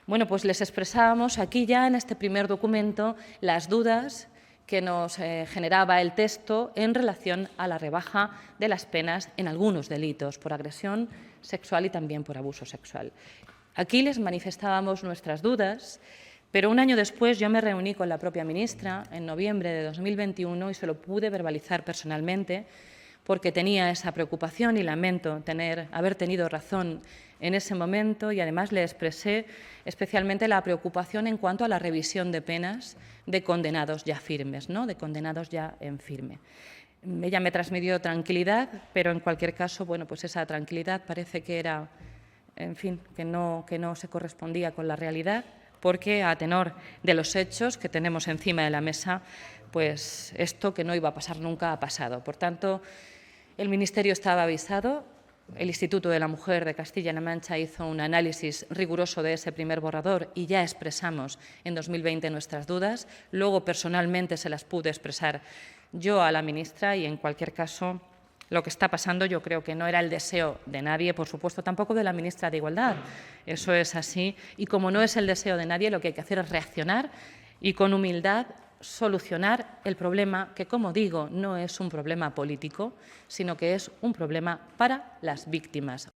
Bueno, pues les expresábamos aquí ya en este primer documento las dudas que nos generaba el texto en relación a la rebaja de las penas en algunos delitos por agresión sexual y también por abuso sexual. Aquí les manifestábamos nuestras dudas, pero un año después yo me reuní con la propia ministra en noviembre de 2021 y se lo pude verbalizar personalmente porque tenía esa preocupación y lamento haber tenido razón en ese momento, y además le expresé especialmente la preocupación en cuanto a la revisión de penas de condenados ya firmes, ¿no?, de condenados ya en firme. Ella me transmitió tranquilidad, pero en cualquier caso, bueno, pues esa tranquilidad parece que era, en fin, que no se correspondía con la realidad, porque a tenor de los hechos que tenemos encima de la mesa, pues esto que no iba a pasar nunca ha pasado. Por tanto, el Ministerio estaba avisado. El Instituto de la Mujer de Castilla-La Mancha hizo un análisis riguroso de ese primer borrador y ya expresamos en 2020 nuestras dudas. Luego, personalmente, se las pude expresar yo a la ministra y, en cualquier caso, lo que está pasando yo creo que no era el deseo de nadie, por supuesto, tampoco de la ministra de Igualdad. Eso es así. Y como no es el deseo de nadie, lo que hay que hacer es reaccionar y, con humildad, solucionar el problema que, como digo, no es un problema político, sino que es un problema para las víctimas.